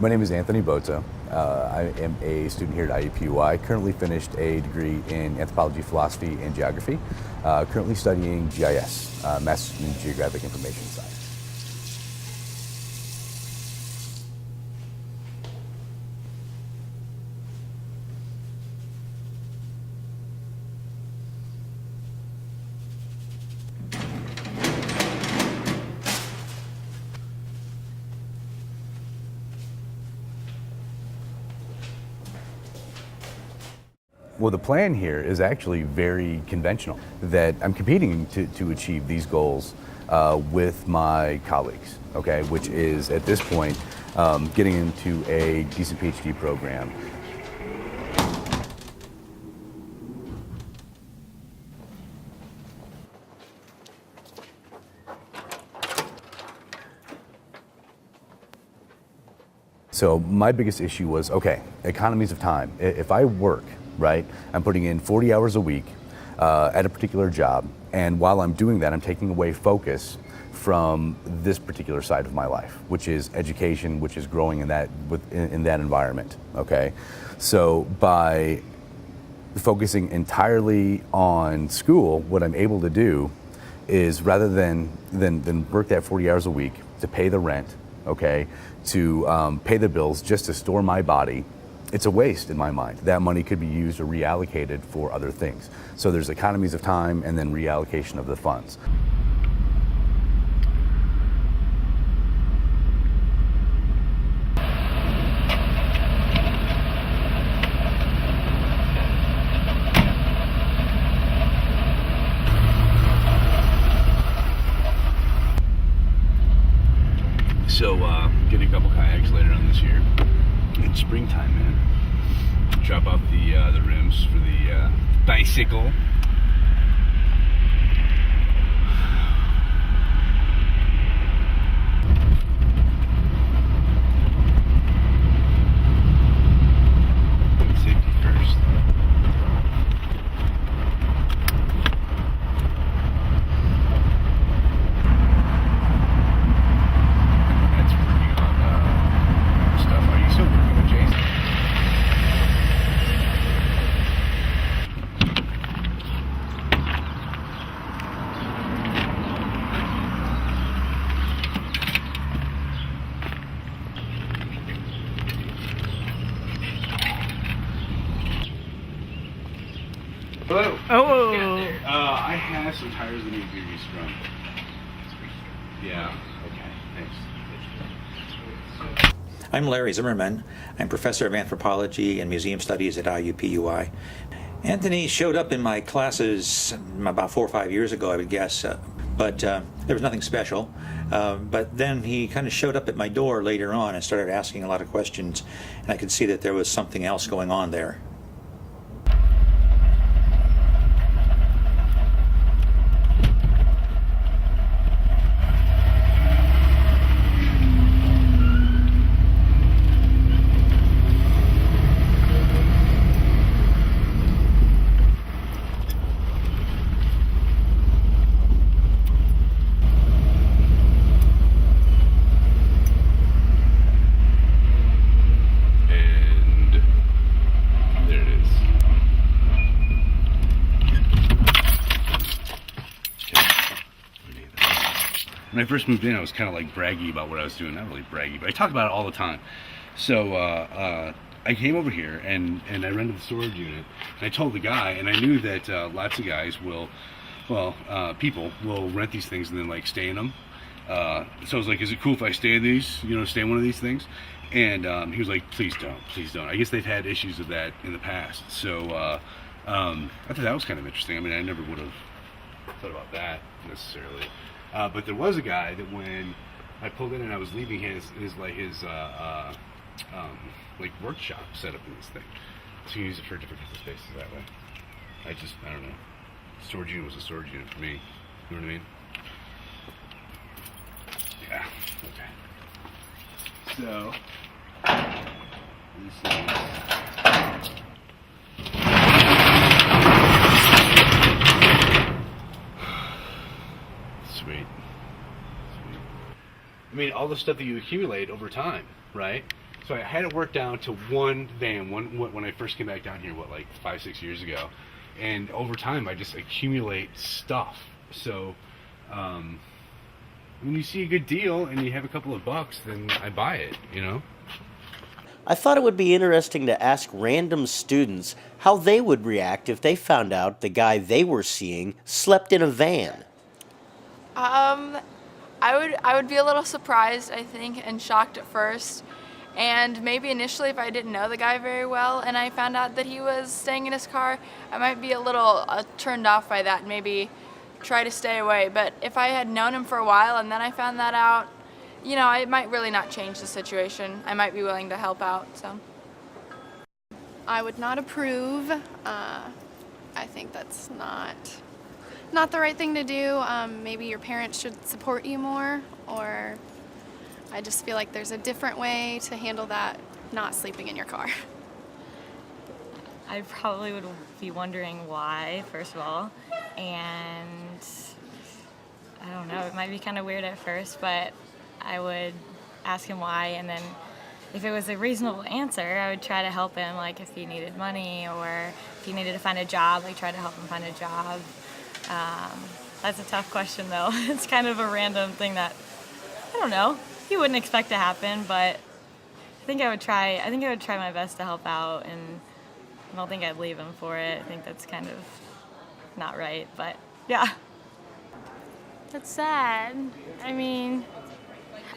My name is Anthony Boto. I am a student here at IUPUI. Currently finished a degree in anthropology, philosophy, and geography. Currently studying GIS, Masters in Geographic Information Science. Well, the plan here is actually very conventional, that I'm competing to achieve these goals with my colleagues, okay, which is at this point getting into a decent PhD program. So my biggest issue was, okay, economies of time. If I work, right, I'm putting in 40 hours a week at a particular job, and while I'm doing that, I'm taking away focus from this particular side of my life, which is education, which is growing in that environment, okay? So by focusing entirely on school, what I'm able to do is, rather than work that 40 hours a week to pay the rent, okay, to pay the bills just to store my body, it's a waste in my mind. That money could be used or reallocated for other things. So there's economies of time and then reallocation of the funds. So getting a couple kayaks later on this year. It's springtime, man. Drop off the rims for the bicycle. Safety first. That's working on stuff. Are you still working with Jason? Hello. Oh. I have some tires that need to be resprung. Yeah. Okay. Thanks. I'm Larry Zimmerman. I'm professor of anthropology and museum studies at IUPUI. Anthony showed up in my classes about 4 or 5 years ago, I would guess, but there was nothing special. But then he kind of showed up at my door later on and started asking a lot of questions, and I could see that there was something else going on there. When I first moved in, I was kind of like braggy about what I was doing. Not really braggy, but I talk about it all the time. So I came over here and I rented the storage unit. And I told the guy, and I knew that lots of guys will, people will rent these things and then like stay in them. So I was like, is it cool if I stay in these, stay in one of these things? And he was like, please don't. I guess they've had issues of that in the past. So I thought that was kind of interesting. I mean, I never would have thought about that necessarily. But there was a guy that when I pulled in and I was leaving his workshop set up in this thing. So you can use it for different kinds of spaces that way. I don't know. Storage unit was a storage unit for me. You know what I mean? Yeah, okay. So, this is... Sweet. I mean, all the stuff that you accumulate over time, right? So I had it worked down to one van when I first came back down here, like 5-6 years ago. And over time, I just accumulate stuff. So when you see a good deal and you have a couple of bucks, then I buy it, you know? I thought it would be interesting to ask random students how they would react if they found out the guy they were seeing slept in a van. I would be a little surprised, I think, and shocked at first. And maybe initially, if I didn't know the guy very well and I found out that he was staying in his car, I might be a little turned off by that and maybe try to stay away. But if I had known him for a while and then I found that out, you know, it might really not change the situation. I might be willing to help out, so. I would not approve. I think that's not the right thing to do. Maybe your parents should support you more, or I just feel like there's a different way to handle that, not sleeping in your car. I probably would be wondering why, first of all, and I don't know, it might be kind of weird at first, but I would ask him why, and then if it was a reasonable answer, I would try to help him, like if he needed money or if he needed to find a job, like try to help him find a job. That's a tough question though. It's kind of a random thing that, I don't know, you wouldn't expect to happen, but I think I would try my best to help out, and I don't think I'd leave him for it. I think that's kind of not right, but yeah. That's sad. I mean,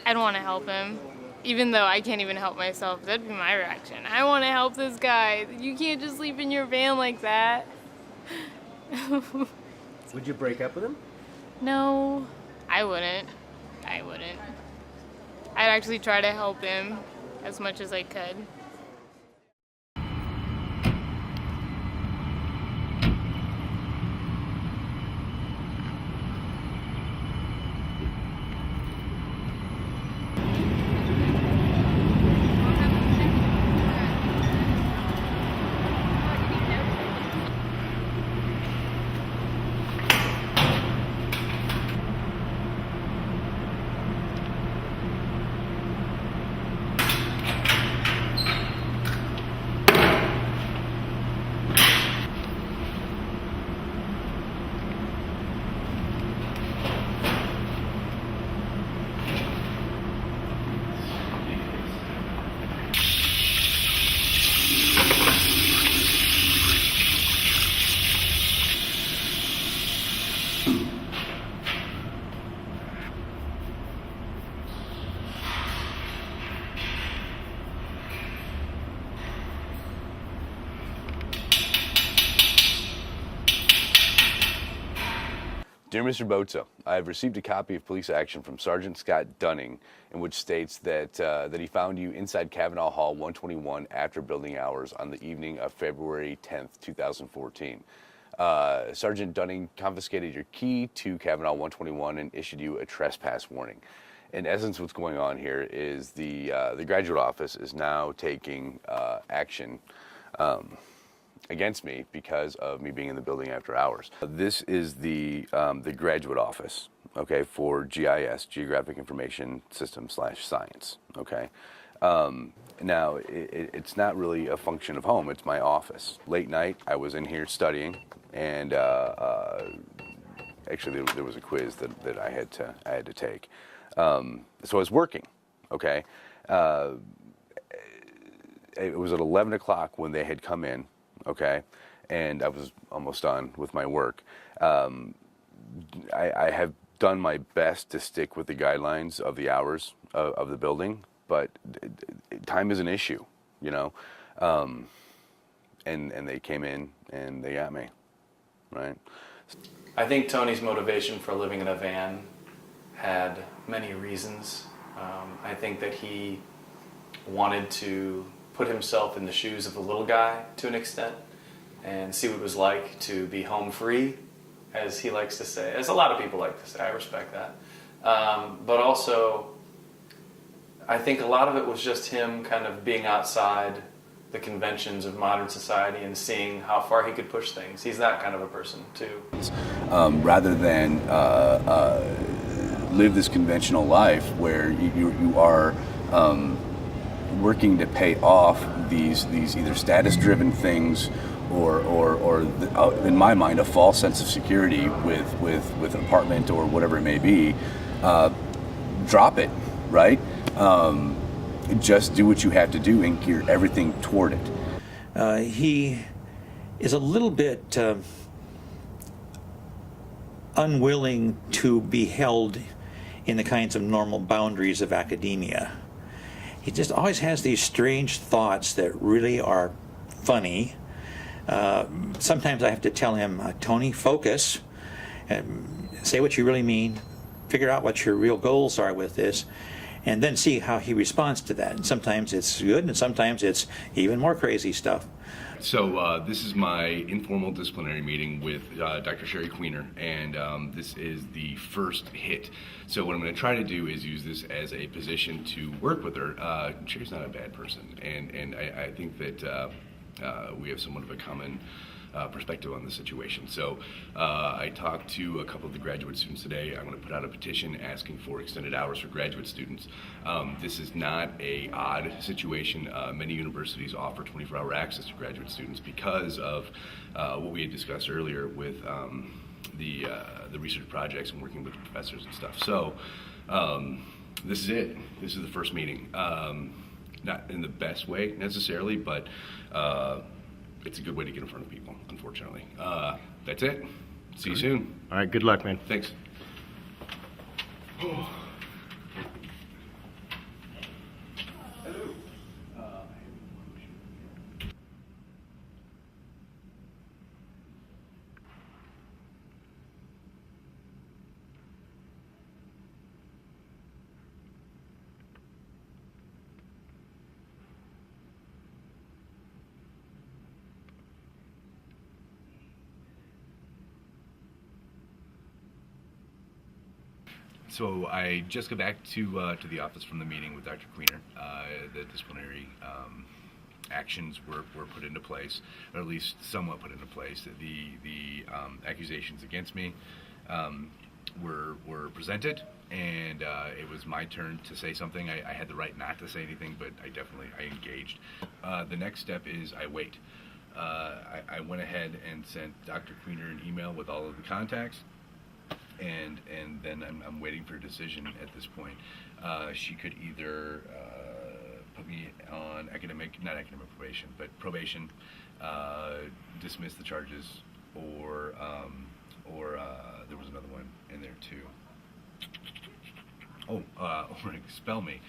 I'd want to help him. Even though I can't even help myself, that'd be my reaction. I want to help this guy. You can't just sleep in your van like that. Would you break up with him? No, I wouldn't. I'd actually try to help him as much as I could. Dear Mr. Boza, I have received a copy of police action from Sergeant Scott Dunning, in which states that he found you inside Kavanaugh Hall 121 after building hours on the evening of February 10th, 2014. Sergeant Dunning confiscated your key to Kavanaugh 121 and issued you a trespass warning. In essence, what's going on here is the graduate office is now taking action against me because of me being in the building after hours. This is the graduate office, okay, for GIS, Geographic Information System / Science, okay. Now, it's not really a function of home, it's my office. Late night, I was in here studying, and actually there was a quiz that I had to take. So I was working, okay. It was at 11 o'clock when they had come in, okay, and I was almost done with my work. I have done my best to stick with the guidelines of the hours of the building, but time is an issue, you know, and they came in and they got me, right? I think Tony's motivation for living in a van had many reasons. I think that he wanted to put himself in the shoes of the little guy to an extent and see what it was like to be home free, as he likes to say, as a lot of people like to say. I respect that. But also, I think a lot of it was just him kind of being outside the conventions of modern society and seeing how far he could push things. He's that kind of a person too. Rather than live this conventional life where you are working to pay off these either status-driven things or in my mind, a false sense of security with an apartment or whatever it may be, drop it, right? Just do what you have to do and gear everything toward it. He is a little bit unwilling to be held in the kinds of normal boundaries of academia. He just always has these strange thoughts that really are funny. Sometimes I have to tell him, Tony, focus, say what you really mean, figure out what your real goals are with this, and then see how he responds to that. And sometimes it's good, and sometimes it's even more crazy stuff. So this is my informal disciplinary meeting with Dr. Sherry Queener, and this is the first hit. So what I'm going to try to do is use this as a position to work with her. Sherry's not a bad person, and I think that we have somewhat of a common perspective on the situation. So I talked to a couple of the graduate students today. I'm going to put out a petition asking for extended hours for graduate students. This is not an odd situation. Many universities offer 24-hour access to graduate students because of what we had discussed earlier with the research projects and working with the professors and stuff. So this is it. This is the first meeting. Not in the best way necessarily, but it's a good way to get in front of people, unfortunately. That's it. See you soon. All right, good luck, man. Thanks. So I just got back to the office from the meeting with Dr. Queener. The disciplinary actions were put into place, or at least somewhat put into place. The accusations against me were presented, and it was my turn to say something. I had the right not to say anything, but I engaged. The next step is I wait. I went ahead and sent Dr. Queener an email with all of the contacts. And then I'm waiting for a decision at this point. She could either put me on not academic probation, but probation, dismiss the charges, or there was another one in there too. Or expel me.